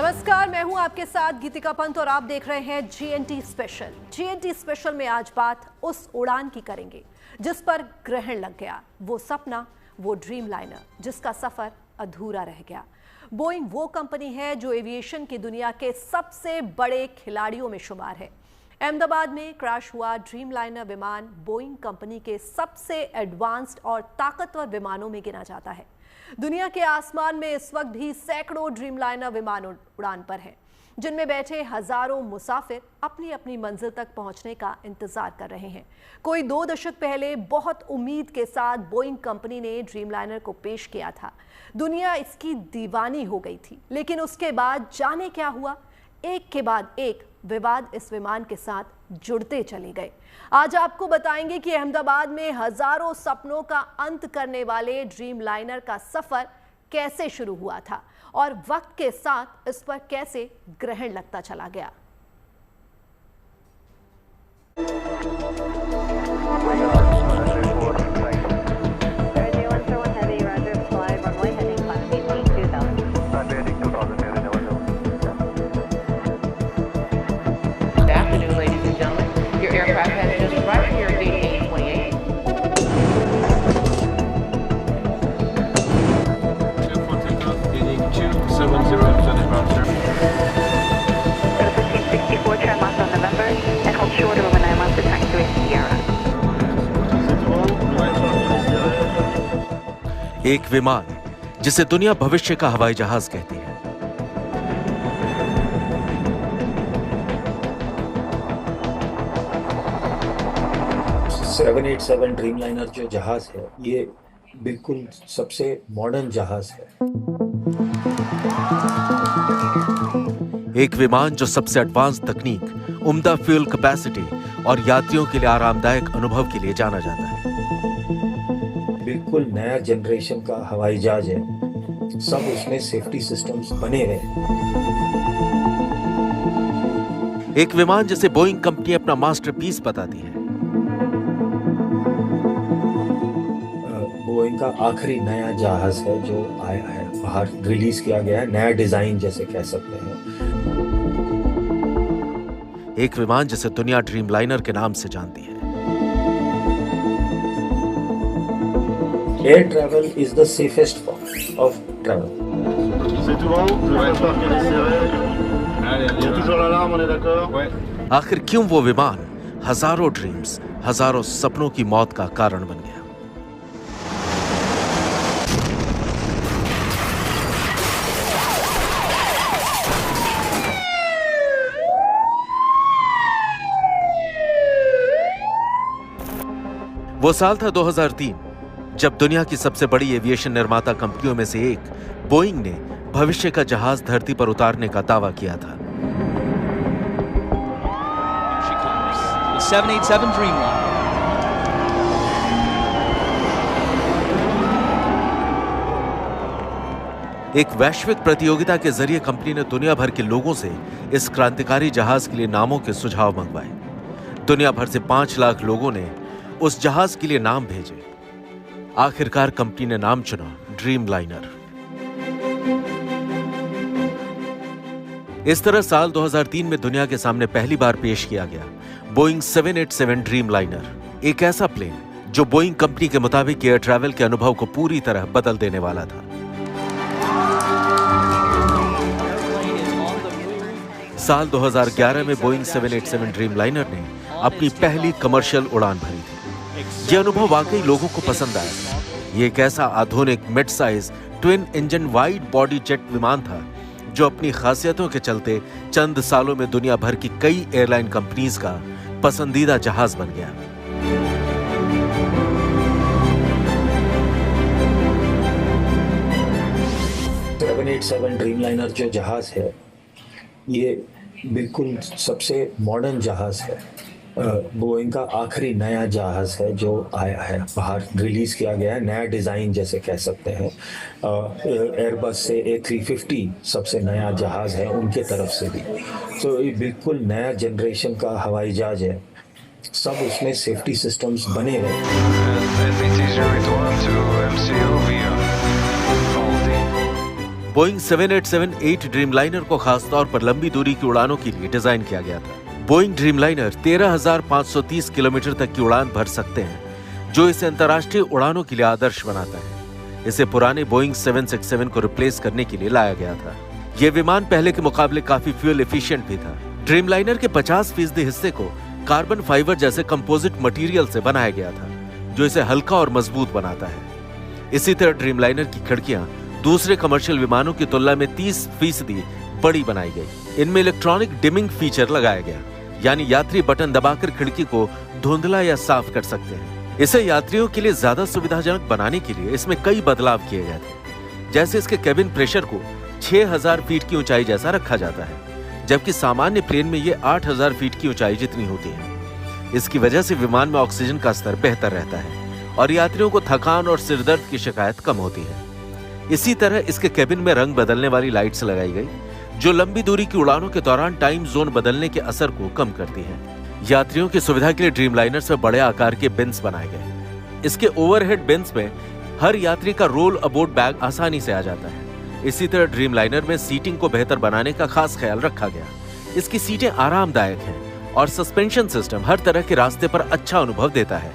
नमस्कार, मैं हूं आपके साथ गीतिका पंत और आप देख रहे हैं जीएनटी स्पेशल। जीएनटी स्पेशल में आज बात उस उड़ान की करेंगे जिस पर ग्रहण लग गया, वो सपना, वो ड्रीम लाइनर जिसका सफर अधूरा रह गया। बोइंग वो कंपनी है जो एविएशन की दुनिया के सबसे बड़े खिलाड़ियों में शुमार है। अहमदाबाद में क्रैश हुआ ड्रीम लाइनर विमान बोइंग कंपनी के सबसे एडवांस्ड और ताकतवर विमानों में गिना जाता है। दुनिया के आसमान में इस वक्त भी सैकड़ों ड्रीमलाइनर विमान उड़ान पर हैं, जिनमें बैठे हजारों मुसाफिर अपनी अपनी मंजिल तक पहुंचने का इंतजार कर रहे हैं। कोई 2 दशक पहले बहुत उम्मीद के साथ बोइंग कंपनी ने ड्रीमलाइनर को पेश किया था। दुनिया इसकी दीवानी हो गई थी, लेकिन उसके बाद जाने क्या हुआ। एक के बाद एक विवाद इस विमान के साथ जुड़ते चले गए। आज आपको बताएंगे कि अहमदाबाद में हजारों सपनों का अंत करने वाले ड्रीम लाइनर का सफर कैसे शुरू हुआ था और वक्त के साथ इस पर कैसे ग्रहण लगता चला गया। एक विमान जिसे दुनिया भविष्य का हवाई जहाज कहती है। सेवन 787 ड्रीमलाइनर जो जहाज है, ये बिल्कुल सबसे मॉडर्न जहाज है। एक विमान जो सबसे एडवांस तकनीक, उम्दा फ्यूल कैपेसिटी और यात्रियों के लिए आरामदायक अनुभव के लिए जाना जाता है। बिल्कुल नया जनरेशन का हवाई जहाज है। सब उसमें सेफ्टी सिस्टम्स बने हुए हैं। एक विमान जिसे बोइंग कंपनी अपना मास्टरपीस बताती है। बोइंग का आखिरी नया जहाज है जो आया है, बाहर रिलीज किया गया है, नया डिजाइन जैसे कह सकते हैं। एक विमान जिसे दुनिया ड्रीम लाइनर के नाम से जानती है। Air travel is the safest form of travel. C'est tout bon? Le moteur qui est serré. Il y a toujours l'alarme, on est d'accord? Ouais. आखिर क्यों वो विमान हजारों ड्रीम्स, हजारों सपनों की मौत का कारण बन गया? वो साल था 2003, जब दुनिया की सबसे बड़ी एविएशन निर्माता कंपनियों में से एक बोइंग ने भविष्य का जहाज धरती पर उतारने का दावा किया था। The 787 Dreamliner. एक वैश्विक प्रतियोगिता के जरिए कंपनी ने दुनिया भर के लोगों से इस क्रांतिकारी जहाज के लिए नामों के सुझाव मंगवाए। दुनिया भर से 5 लाख लोगों ने उस जहाज के लिए नाम भेजे। आखिरकार कंपनी ने नाम चुना ड्रीम लाइनर। इस तरह साल 2003 में दुनिया के सामने पहली बार पेश किया गया बोइंग 787 ड्रीम लाइनर, एक ऐसा प्लेन जो बोइंग कंपनी के मुताबिक एयर ट्रैवल के अनुभव को पूरी तरह बदल देने वाला था। साल 2011 में बोइंग 787 ड्रीम लाइनर ने अपनी पहली कमर्शियल उड़ान भरी थी। यह अनुभव वाकई लोगों को पसंद आया था। ये एक ऐसा आधुनिक mid size twin engine wide body jet विमान था जो अपनी खासियतों के चलते चंद सालों में दुनिया भर की कई एयरलाइन कंपनीज का पसंदीदा जहाज बन गया। सेवन 787 ड्रीमलाइनर जो जहाज है, ये बिल्कुल सबसे मॉडर्न जहाज है। बोइंग का आखिरी नया जहाज है जो आया है, बाहर रिलीज किया गया है, नया डिजाइन जैसे कह सकते हैं। एयरबस से A350 सबसे नया जहाज है उनके तरफ से भी। तो ये बिल्कुल नया जनरेशन का हवाई जहाज है। सब उसमें सेफ्टी सिस्टम्स बने हुए हैं। बोइंग 787-8 ड्रीमलाइनर को खासतौर पर लंबी दूरी की उड़ानों के लिए डिजाइन किया गया था। बोइंग ड्रीमलाइनर 13,530 किलोमीटर तक की उड़ान भर सकते हैं, जो इसे अंतर्राष्ट्रीय उड़ानों के लिए आदर्श बनाता है। इसे पुराने बोइंग 767 को रिप्लेस करने के लिए लाया गया था। यह विमान पहले के मुकाबले काफी फ्यूल एफिशिएंट भी था। ड्रीमलाइनर के 50% हिस्से को कार्बन फाइबर जैसे कंपोजिट मटेरियल से बनाया गया था, जो इसे हल्का और मजबूत बनाता है। इसी तरह ड्रीमलाइनर की खिड़कियां दूसरे कमर्शियल विमानों की तुलना में 30% बड़ी बनाई गई। इनमें इलेक्ट्रॉनिक डिमिंग फीचर लगाया गया, यानी यात्री बटन दबाकर खिड़की को धुंधला या साफ कर सकते हैं। इसे यात्रियों के लिए ज्यादा सुविधाजनक बनाने के लिए इसमें कई बदलाव किए गए थे। जैसे इसके केबिन प्रेशर को 6000 फीट की ऊंचाई जैसा रखा जाता है, जबकि सामान्य प्लेन में ये 8000 फीट की ऊंचाई जितनी होती है। इसकी वजह से विमान में ऑक्सीजन का स्तर बेहतर रहता है और यात्रियों को थकान और सिरदर्द की शिकायत कम होती है। इसी तरह इसके केबिन में रंग बदलने वाली लाइट्स लगाई गई, जो लंबी दूरी की उड़ानों के दौरान टाइम जोन बदलने के असर को कम करती है। यात्रियों की सुविधा के लिए ड्रीमलाइनर में बड़े आकार के बिन्स बनाए गए। इसके ओवरहेड बिन्स में हर यात्री का रोल अबोर्ड बैग आसानी से आ जाता है। इसी तरह ड्रीमलाइनर में सीटिंग को बेहतर बनाने का खास ख्याल रखा गया। इसकी सीटें आरामदायक हैं और सस्पेंशन सिस्टम हर तरह के रास्ते पर अच्छा अनुभव देता है।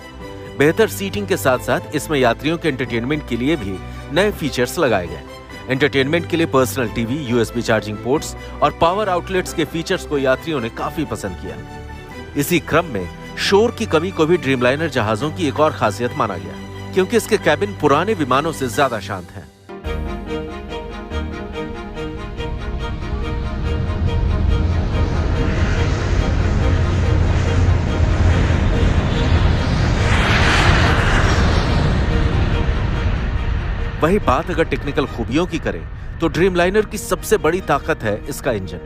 बेहतर सीटिंग के साथ साथ इसमें यात्रियों के एंटरटेनमेंट के लिए भी नए फीचर्स लगाए गए। एंटरटेनमेंट के लिए personal TV, USB charging ports और पावर आउटलेट्स के फीचर्स को यात्रियों ने काफी पसंद किया। इसी क्रम में शोर की कमी को भी ड्रीमलाइनर जहाजों की एक और खासियत माना गया, क्योंकि इसके कैबिन पुराने विमानों से ज्यादा शांत हैं। वही बात अगर टेक्निकल खूबियों की करें तो ड्रीमलाइनर की सबसे बड़ी ताकत है इसका इंजन।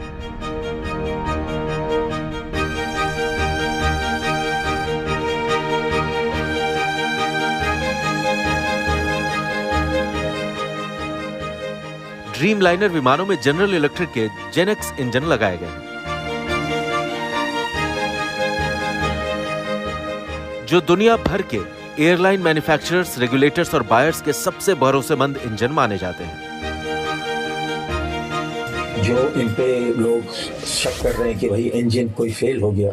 ड्रीमलाइनर विमानों में जनरल इलेक्ट्रिक के जेनेक्स इंजन लगाए गए हैं, जो दुनिया भर के एयरलाइन मैन्युफैक्चरर्स, रेगुलेटर्स और बायर्स के सबसे भरोसेमंद इंजन माने जाते हैं। जो इन पे लोग शक कर रहे हैं कि भाई इंजन कोई फेल हो गया,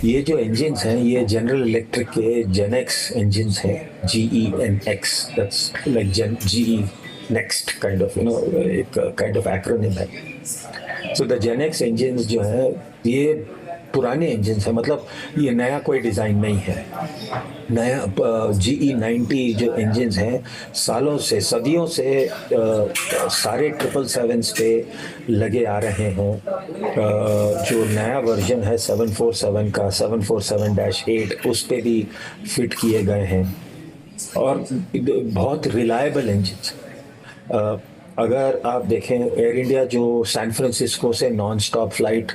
ये जो इंजन्स हैं ये जनरल इलेक्ट्रिक के जेनेक्स इंजन्स हैं। GENX, that's like GE next kind of एक काइंड ऑफ एक्रोनिम है। सो द जेनेक्स इंजन्स जो है ये पुराने इंजन्स हैं, मतलब ये नया कोई डिज़ाइन नहीं है। नया GE90 जो इंजन्स हैं सालों से, सदियों से सारे 777s पे लगे आ रहे हैं। जो नया वर्जन है 747 का, 747-8, उस पे भी फिट किए गए हैं और बहुत रिलायबल इंजन्स। अगर आप देखें एयर इंडिया जो सैन फ्रांसिस्को से नॉन स्टॉप फ्लाइट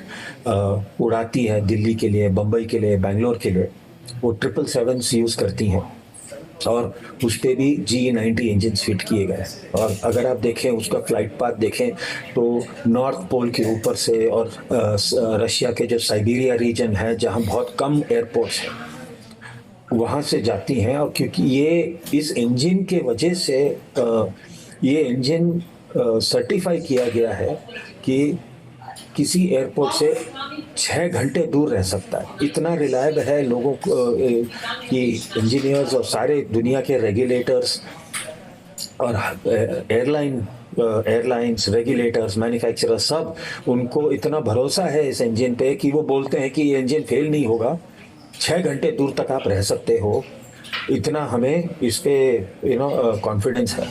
उड़ाती है दिल्ली के लिए, बम्बई के लिए, बेंगलोर के लिए, वो 777 यूज़ करती हैं और उस पर भी GE90 इंजन फिट किए गए हैं। और अगर आप देखें उसका फ्लाइट पाथ देखें तो नॉर्थ पोल के ऊपर से और रशिया के जो साइबेरिया रीजन है जहाँ बहुत कम एयरपोर्ट्स हैं वहाँ से जाती हैं। और क्योंकि ये इस इंजन के वजह से ये इंजन सर्टिफाई किया गया है कि किसी एयरपोर्ट से 6 घंटे दूर रह सकता है। इतना रिलायबल है लोगों को कि इंजीनियर्स और सारे दुनिया के रेगुलेटर्स और एयरलाइंस, रेगुलेटर्स, मैन्युफैक्चरर्स, सब उनको इतना भरोसा है इस इंजन पे कि वो बोलते हैं कि ये इंजन फेल नहीं होगा, 6 घंटे दूर तक आप रह सकते हो। इतना हमें इस पे कॉन्फिडेंस है।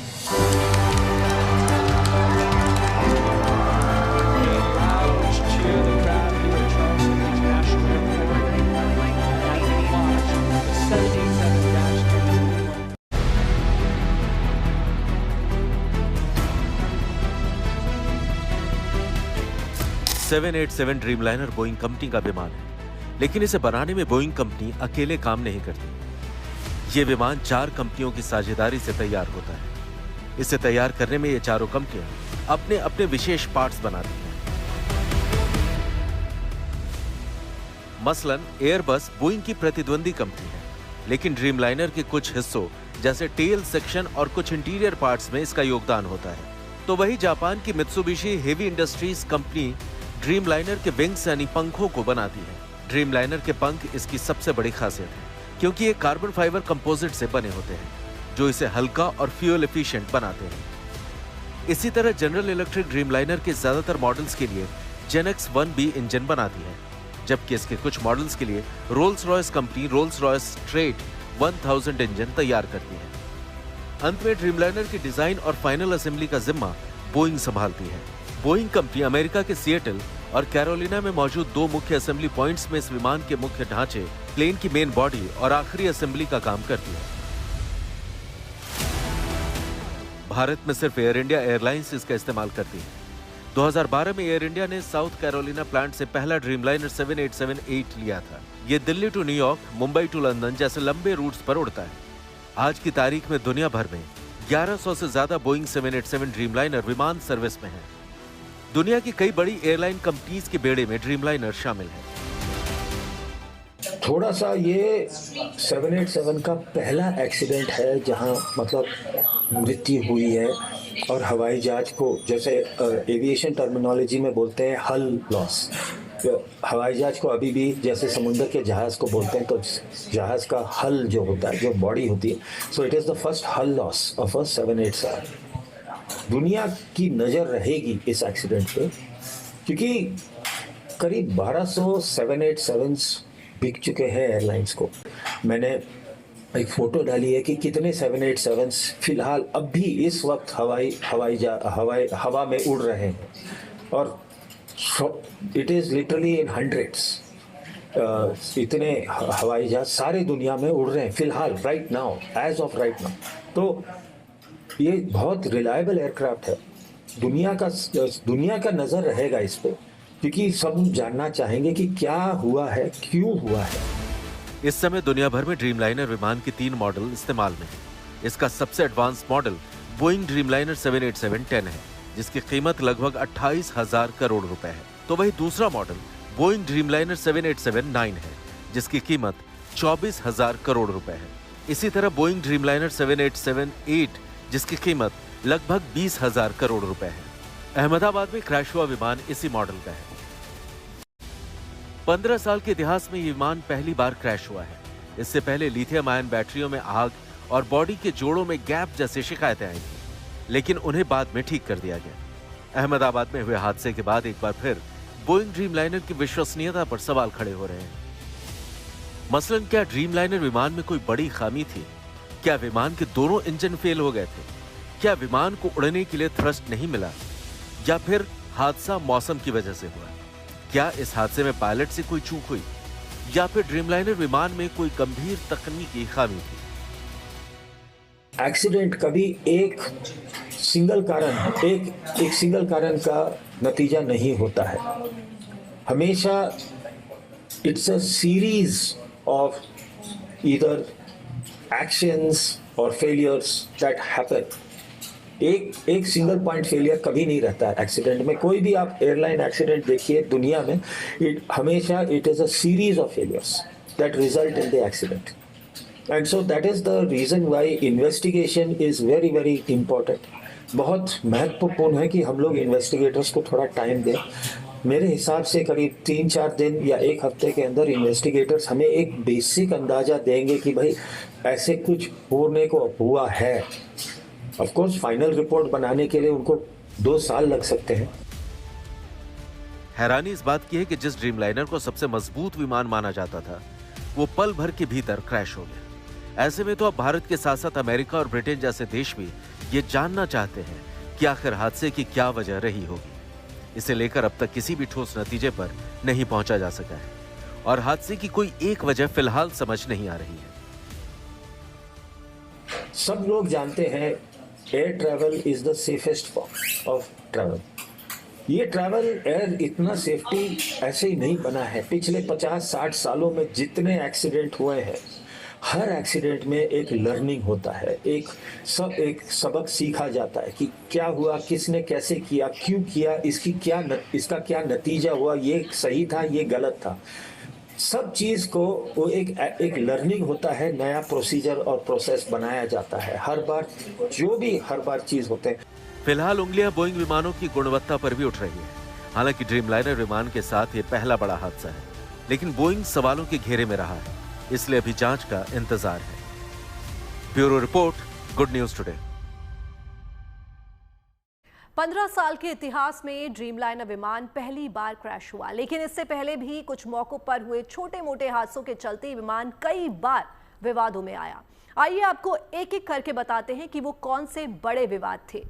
Boeing 787 ड्रीमलाइनर बोइंग कंपनी का विमान है, लेकिन इसे बनाने में बोइंग कंपनी अकेले काम नहीं करती। ये विमान 4 कंपनियों की साझेदारी से तैयार होता है। इसे तैयार करने में ये चारों कंपनियां अपने अपने विशेष पार्ट्स बनाती हैं। मसलन एयरबस बोइंग की प्रतिद्वंदी कंपनी है, लेकिन ड्रीमलाइनर के कुछ हिस्सों जैसे टेल सेक्शन और कुछ इंटीरियर पार्ट्स में इसका योगदान होता है। तो वही जापान की Mitsubishi heavy industries company Dreamliner के विंग्स यानी पंखों को बनाती है। ड्रीमलाइनर के पंख इसकी सबसे बड़ी खासियत है, क्योंकि ये कार्बन फाइबर कंपोजिट से बने होते हैं, जो इसे हल्का और फ्यूल एफिशिएंट बनाते हैं। इसी तरह जनरल इलेक्ट्रिक ड्रीमलाइनर के ज्यादातर मॉडल्स के लिए जेनेक्स 1B इंजन बनाती है, जबकि इसके कुछ मॉडल्स के लिए Rolls Royce company Rolls Royce straight 1000 engine तैयार करती है। अंत में ड्रीमलाइनर की डिजाइन और फाइनल असेंबली का जिम्मा बोइंग संभालती है। बोइंग कंपनी अमेरिका के सिएटल और कैरोलिना में मौजूद 2 मुख्य असेंबली पॉइंट्स में इस विमान के मुख्य ढांचे, प्लेन की मेन बॉडी और आखिरी असेंबली का काम करती है। भारत में सिर्फ एयर इंडिया एयरलाइंस इसका इस्तेमाल करती है। 2012 में एयर इंडिया ने साउथ कैरोलिना प्लांट से पहला ड्रीमलाइनर 787-8 लिया था। ये Delhi to New York, Mumbai to London जैसे लंबे रूट्स पर उड़ता है। आज की तारीख में दुनिया भर में 1100 से ज्यादा बोइंग 787 ड्रीमलाइनर विमान सर्विस में हैं। दुनिया की कई बड़ी एयरलाइन कंपनीज के बेड़े में ड्रीमलाइनर शामिल है। थोड़ा सा ये 787 का पहला एक्सीडेंट है जहां मतलब मृत्यु हुई है, और हवाई जहाज को जैसे एविएशन टर्मिनोलॉजी में बोलते हैं हल लॉस। हवाई जहाज को अभी भी जैसे समुद्र के जहाज को बोलते हैं, तो जहाज का हल जो होता है, जो बॉडी होती है, so it is the first हल लॉस ऑफ अ 787। दुनिया की नज़र रहेगी इस एक्सीडेंट पे, क्योंकि करीब 1200 787s बिक चुके हैं एयरलाइंस को। मैंने एक फोटो डाली है कि कितने 787s फिलहाल अब भी इस वक्त हवा में उड़ रहे हैं, और it is literally in hundreds. इतने हवाई जहाज सारे दुनिया में उड़ रहे हैं फिलहाल, right now, as of right now. तो ये बहुत रिलायबल एयरक्राफ्ट है। दुनिया का नज़र रहेगा इस पे, क्योंकि सब जानना चाहेंगे कि क्या हुआ है, क्यों हुआ है। इस समय दुनिया भर में ड्रीमलाइनर विमान के 3 मॉडल इस्तेमाल में हैं। इसका सबसे एडवांस मॉडल बोइंग ड्रीमलाइनर 787-10 है, जिसकी कीमत लगभग 28,000 करोड़ रुपए है। तो वही दूसरा मॉडल बोइंग ड्रीमलाइनर 787-9 है, जिसकी कीमत 24,000 करोड़ रुपए है। इसी तरह बोइंग ड्रीमलाइनर 787-8, जिसकी कीमत लगभग 20,000 करोड़ रुपए है। अहमदाबाद में क्रैश हुआ विमान इसी मॉडल का है। 15 साल के इतिहास में ये विमान पहली बार क्रैश हुआ है। इससे पहले लिथियम आयन बैटरियों में आग और बॉडी के जोड़ों में गैप जैसी शिकायतें आई थी, लेकिन उन्हें बाद में ठीक कर दिया गया। अहमदाबाद में हुए हादसे के बाद एक बार फिर बोइंग ड्रीमलाइनर की विश्वसनीयता पर सवाल खड़े हो रहे हैं। मसलन, क्या ड्रीमलाइनर विमान में कोई बड़ी खामी थी? क्या विमान के दोनों इंजन फेल हो गए थे? क्या विमान को उड़ने के लिए थ्रस्ट नहीं मिला? या फिर हादसा मौसम की वजह से हुआ? क्या इस हादसे में पायलट से कोई चूक हुई, या फिर ड्रीमलाइनर विमान में कोई गंभीर तकनीकी खामी थी? एक्सीडेंट कभी एक सिंगल कारण का नतीजा नहीं होता है। हमेशा it's a series of either actions और फेलियर्स दैट हैपन। एक सिंगल पॉइंट फेलियर कभी नहीं रहता है एक्सीडेंट में। कोई भी आप एयरलाइन एक्सीडेंट देखिए दुनिया में, हमेशा it is a series of failures that result in the accident. And so that is the reason why investigation is very very important. बहुत महत्वपूर्ण है कि हम लोग इन्वेस्टिगेटर्स को थोड़ा टाइम दें। मेरे हिसाब से करीब 3-4 दिन या 1 हफ्ते के अंदर इन्वेस्टिगेटर्स हमें एक बेसिक अंदाज़ा देंगे कि भाई ऐसे कुछ होने को हुआ है। ऑफ कोर्स फाइनल रिपोर्ट बनाने के लिए उनको 2 साल लग सकते हैं। हैरानी इस बात की है कि जिस ड्रीमलाइनर को सबसे मजबूत विमान माना जाता था, वो पल भर के भीतर क्रैश हो गया। ऐसे में तो अब भारत के साथ साथ अमेरिका और ब्रिटेन जैसे देश भी ये जानना चाहते हैं कि आखिर हादसे की क्या वजह रही होगी। इसे लेकर अब तक किसी भी ठोस नतीजे पर नहीं पहुंचा जा सका है, और हादसे की कोई एक वजह फिलहाल समझ नहीं आ रही है। सब लोग जानते हैं air travel is the safest form of travel. ये ट्रैवल एयर इतना सेफ्टी ऐसे ही नहीं बना है। पिछले 50-60 सालों में जितने एक्सीडेंट हुए हैं, हर एक्सीडेंट में एक लर्निंग होता है, एक सबक सीखा जाता है कि क्या हुआ, किसने कैसे किया, क्यों किया, इसका क्या नतीजा हुआ, ये सही था, ये गलत था। सब चीज को वो एक लर्निंग होता है, नया प्रोसीजर और प्रोसेस बनाया जाता है हर बार चीज होते हैं। फिलहाल उंगलियां बोइंग विमानों की गुणवत्ता पर भी उठ रही है। हालांकि ड्रीमलाइनर विमान के साथ ये पहला बड़ा हादसा है, लेकिन बोइंग सवालों के घेरे में रहा है, इसलिए अभी जांच का इंतजार है। Bureau report, good news today. 15 साल के इतिहास में ड्रीमलाइनर विमान पहली बार क्रैश हुआ, लेकिन इससे पहले भी कुछ मौकों पर हुए छोटे मोटे हादसों के चलते विमान कई बार विवादों में आया। आइए आपको एक एक करके बताते हैं कि वो कौन से बड़े विवाद थे।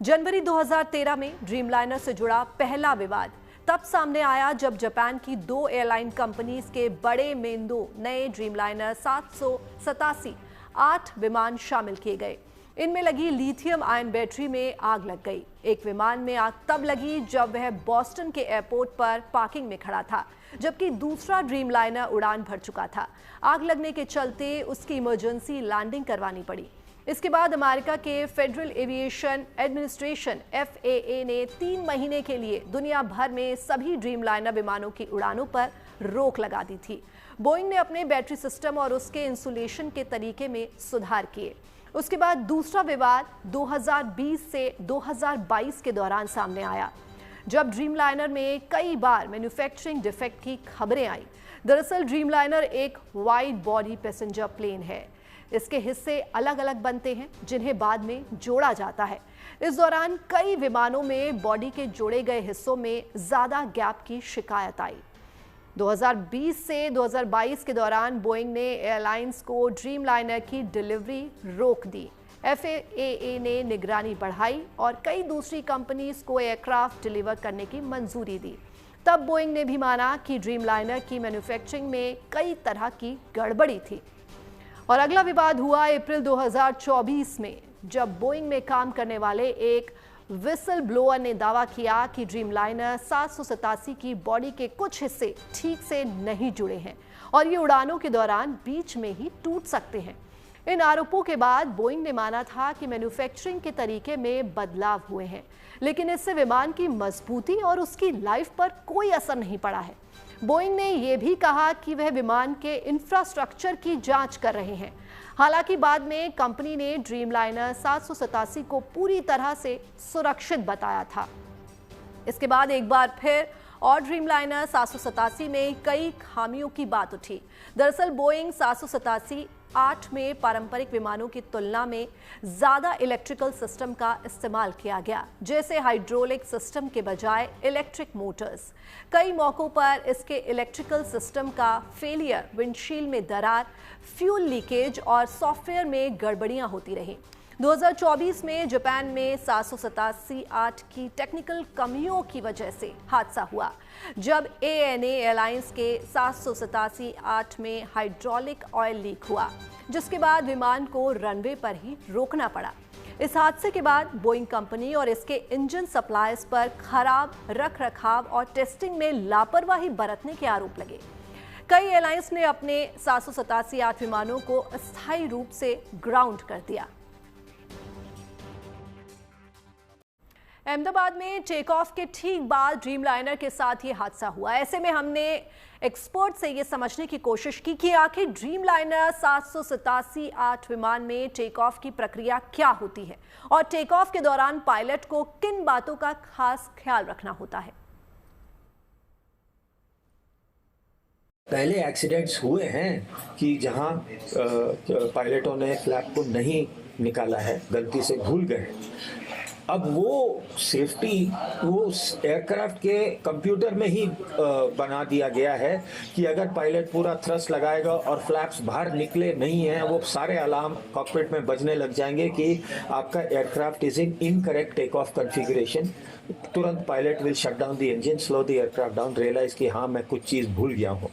जनवरी 2013 में ड्रीमलाइनर से जुड़ा पहला विवाद तब सामने आया जब जापान की 2 एयरलाइन कंपनीज के बड़े में 2 नए ड्रीमलाइनर 787 8 विमान शामिल किए गए। इनमें लगी लिथियम आयन बैटरी में आग लग गई। एक विमान में आग तब लगी जब वह बॉस्टन के एयरपोर्ट पर पार्किंग में खड़ा था, जबकि दूसरा ड्रीमलाइनर उड़ान भर चुका था। आग लगने के चलते उसकी इमरजेंसी लैंडिंग करवानी पड़ी। इसके बाद अमेरिका के फेडरल एविएशन एडमिनिस्ट्रेशन FAA ने 3 महीने के लिए दुनिया भर में सभी ड्रीमलाइनर विमानों की उड़ानों पर रोक लगा दी थी। बोइंग ने अपने बैटरी सिस्टम और उसके इंसुलेशन के तरीके में सुधार किए। उसके बाद दूसरा विवाद 2020 से 2022 के दौरान सामने आया, जब ड्रीमलाइनर में कई बार मैन्युफैक्चरिंग डिफेक्ट की खबरें आई। दरअसल ड्रीमलाइनर एक वाइड बॉडी पैसेंजर प्लेन है। इसके हिस्से अलग अलग बनते हैं, जिन्हें बाद में जोड़ा जाता है। इस दौरान कई विमानों में बॉडी के जोड़े गए हिस्सों में ज्यादा गैप की शिकायत आई। 2020 से 2022 के दौरान बोइंग ने एयरलाइंस को ड्रीमलाइनर की डिलीवरी रोक दी। FAA ने निगरानी बढ़ाई और कई दूसरी कंपनीज को एयरक्राफ्ट डिलीवर करने की मंजूरी दी। तब बोइंग ने भी माना कि ड्रीमलाइनर की मैन्युफैक्चरिंग में कई तरह की गड़बड़ी थी। और अगला विवाद हुआ अप्रैल 2024 में, जब बोइंग में काम करने वाले एक विसल ब्लोअर ने दावा किया कि ड्रीमलाइनर 787 की बॉडी के कुछ हिस्से ठीक से नहीं जुड़े हैं और ये उड़ानों के दौरान बीच में ही टूट सकते हैं। इन आरोपों के बाद बोइंग ने माना था कि मैन्युफैक्चरिंग के तरीके में बदलाव हुए हैं, लेकिन इससे विमान की मजबूती और उसकी लाइफ पर कोई असर नहीं पड़ा है। बोइंग ने यह भी कहा कि वह विमान के इंफ्रास्ट्रक्चर की जांच कर रहे हैं। हालांकि बाद में कंपनी ने ड्रीमलाइनर 787 को पूरी तरह से सुरक्षित बताया था। इसके बाद एक बार फिर और ड्रीमलाइनर 787 में कई खामियों की बात उठी। दरअसल बोइंग 787 8 में पारंपरिक विमानों की तुलना में ज्यादा इलेक्ट्रिकल सिस्टम का इस्तेमाल किया गया, जैसे हाइड्रोलिक सिस्टम के बजाय इलेक्ट्रिक मोटर्स। कई मौकों पर इसके इलेक्ट्रिकल सिस्टम का फेलियर, विंडशील्ड में दरार, फ्यूल लीकेज और सॉफ्टवेयर में गड़बड़ियां होती रहीं। 2024 में जापान में 787 8 की टेक्निकल कमियों की वजह से हादसा हुआ, जब ANA एयरलाइंस के 787 8 में हाइड्रोलिक ऑयल लीक हुआ, जिसके बाद विमान को रनवे पर ही रोकना पड़ा। इस हादसे के बाद बोइंग कंपनी और इसके इंजन सप्लायर्स पर खराब रखरखाव और टेस्टिंग में लापरवाही बरतने के आरोप लगे। कई एयरलाइंस ने अपने 787 8 विमानों को अस्थायी रूप से ग्राउंड कर दिया। अहमदाबाद में टेक ऑफ के ठीक बाद ड्रीमलाइनर के साथ ये हादसा हुआ। ऐसे में हमने एक्सपर्ट से ये समझने की कोशिश की कि आखिर ड्रीमलाइनर 787 8 विमान में टेक ऑफ की प्रक्रिया क्या होती है और टेक ऑफ के दौरान पायलट को किन बातों का खास ख्याल रखना होता है। पहले एक्सीडेंट्स हुए हैं कि जहां पायलटों ने फ्लैप को नहीं निकाला है, गलती से भूल गए। अब वो सेफ्टी वो एयरक्राफ्ट के कंप्यूटर में ही बना दिया गया है कि अगर पायलट पूरा थ्रस्ट लगाएगा और फ्लैप्स बाहर निकले नहीं हैं, वो सारे अलार्म कॉकपिट में बजने लग जाएंगे कि आपका aircraft is in incorrect take off configuration. तुरंत pilot will shut down the engine, slow the aircraft down, realise कि हाँ मैं कुछ चीज़ भूल गया हूँ।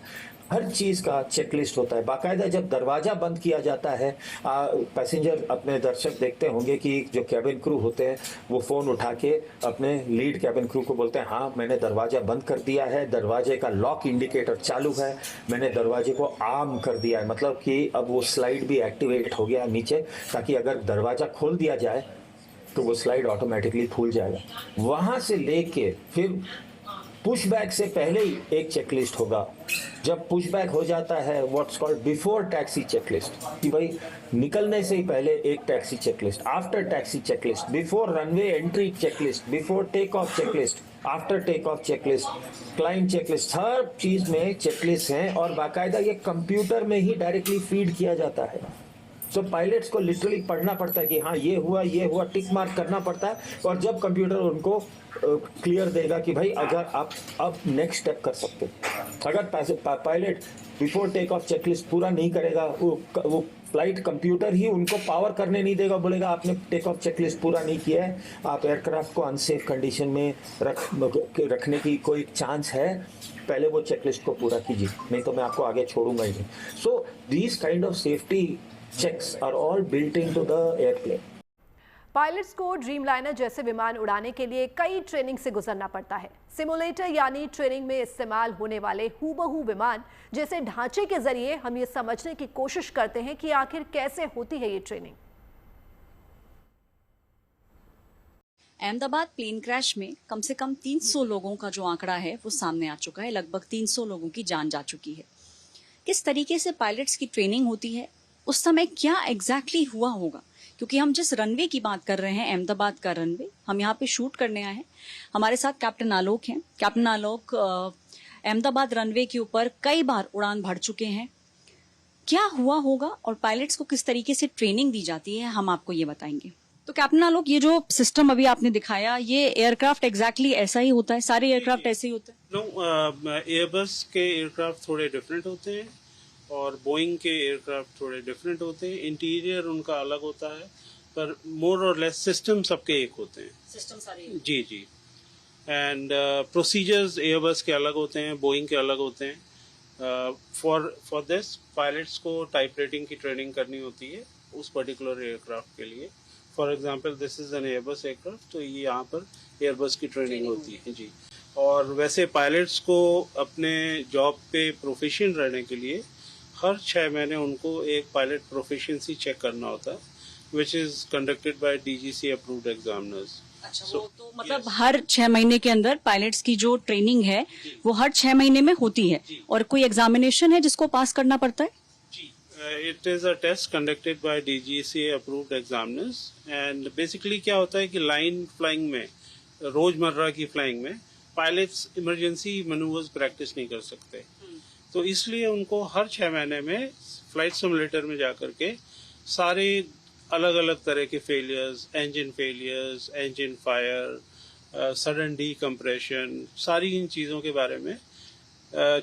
हर चीज़ का चेकलिस्ट होता है बाकायदा। जब दरवाज़ा बंद किया जाता है, पैसेंजर अपने दर्शक देखते होंगे कि जो कैबिन क्रू होते हैं वो फ़ोन उठा के अपने लीड कैबिन क्रू को बोलते हैं हाँ मैंने दरवाज़ा बंद कर दिया है, दरवाजे का लॉक इंडिकेटर चालू है, मैंने दरवाजे को आर्म कर दिया है, मतलब कि अब वो स्लाइड भी एक्टिवेट हो गया नीचे, ताकि अगर दरवाज़ा खोल दिया जाए तो वो स्लाइड ऑटोमेटिकली खुल जाएगा। वहाँ से लेके फिर पुशबैक से पहले ही एक चेकलिस्ट होगा। जब पुशबैक हो जाता है what's called before taxi checklist, कि भाई निकलने से ही पहले एक taxi checklist, after taxi checklist, before runway entry checklist, before take off checklist, after take off checklist, climb checklist, हर चीज में चेकलिस्ट हैं और बाकायदा ये कंप्यूटर में ही डायरेक्टली फीड किया जाता है। सो पायलट्स को लिटरली पढ़ना पड़ता है कि हाँ ये हुआ, टिक मार्क करना पड़ता है, और जब कंप्यूटर उनको क्लियर देगा कि भाई अगर आप अब नेक्स्ट स्टेप कर सकते हो। अगर pilot before take off checklist पूरा नहीं करेगा, वो फ्लाइट कंप्यूटर ही उनको पावर करने नहीं देगा, बोलेगा आपने टेक ऑफ चेकलिस्ट पूरा नहीं किया है, आप एयरक्राफ्ट को अनसेफ कंडीशन में रखने की कोई चांस है, पहले वो चेकलिस्ट को पूरा कीजिए, नहीं तो मैं आपको आगे छोड़ूंगा ही नहीं। So these kind of safety checks are all built into the airplane. Pilots को ड्रीमलाइनर जैसे विमान उड़ाने के लिए कई ट्रेनिंग से गुजरना पड़ता है। सिमुलेटर यानी ट्रेनिंग में इस्तेमाल होने वाले हूबहू विमान जैसे ढांचे के जरिए हम ये समझने की कोशिश करते हैं कि आखिर कैसे होती है ये ट्रेनिंग। अहमदाबाद प्लेन क्रैश में कम से कम 300 लोगों का जो आंकड़ा है वो सामने आ चुका है। लगभग 300 लोगों की जान जा चुकी है। किस तरीके से पायलट्स की ट्रेनिंग होती है, उस समय क्या एग्जैक्टली हुआ होगा, क्योंकि हम जिस रनवे की बात कर रहे हैं, अहमदाबाद का रनवे, हम यहाँ पे शूट करने आए हैं। हमारे साथ कैप्टन आलोक हैं। कैप्टन आलोक, अहमदाबाद रनवे के ऊपर कई बार उड़ान भर चुके हैं, क्या हुआ होगा और पायलट्स को किस तरीके से ट्रेनिंग दी जाती है, हम आपको ये बताएंगे। तो कैप्टन आलोक, ये जो सिस्टम अभी आपने दिखाया, ये एयरक्राफ्ट एग्जैक्टली ऐसा ही होता है? सारे एयरक्राफ्ट ऐसे ही होते हैं? नो, एयरबस के एयरक्राफ्ट थोड़े डिफरेंट होते हैं और बोइंग के एयरक्राफ्ट थोड़े डिफरेंट होते हैं। इंटीरियर उनका अलग होता है, पर मोर और लेस सिस्टम सबके एक होते हैं। सिस्टम सारे जी। एंड प्रोसीजर्स एयरबस के अलग होते हैं, बोइंग के अलग होते हैं। फॉर दिस पायलट्स को टाइप रेटिंग की ट्रेनिंग करनी होती है उस पर्टिकुलर एयरक्राफ्ट के लिए। For example this is an Airbus aircraft, तो ये यहाँ पर एयरबस की ट्रेनिंग होती है जी। और वैसे पायलट्स को अपने जॉब पे प्रोफिशिएंट रहने के लिए हर 6 महीने उनको एक पायलट प्रोफिशिएंसी चेक करना होता है, which is conducted by DGC approved examiners. अच्छा, वो तो मतलब हर 6 महीने के अंदर पायलट्स की जो ट्रेनिंग है वो हर 6 महीने में होती है, और कोई एग्जामिनेशन है जिसको पास करना पड़ता है? जी, it is a test conducted by DGC approved examiners. And basically क्या होता है कि लाइन फ्लाइंग में, रोजमर्रा की फ्लाइंग में पायलट्स इमरजेंसी मैनूवर्स प्रैक्टिस नहीं कर सकते, तो इसलिए उनको हर 6 महीने में फ्लाइट सिमुलेटर में जाकर के सारे अलग अलग तरह के failures, engine fire, sudden decompression, सारी इन चीज़ों के बारे में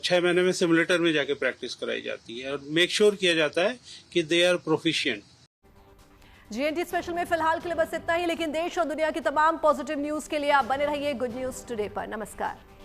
6 महीने में सिमुलेटर में जाके प्रैक्टिस कराई जाती है और मेक श्योर किया जाता है कि they are proficient. GNT special में फिलहाल के लिए बस इतना ही, लेकिन देश और दुनिया की तमाम पॉजिटिव न्यूज के लिए आप बने रहिए गुड न्यूज टुडे पर। नमस्कार।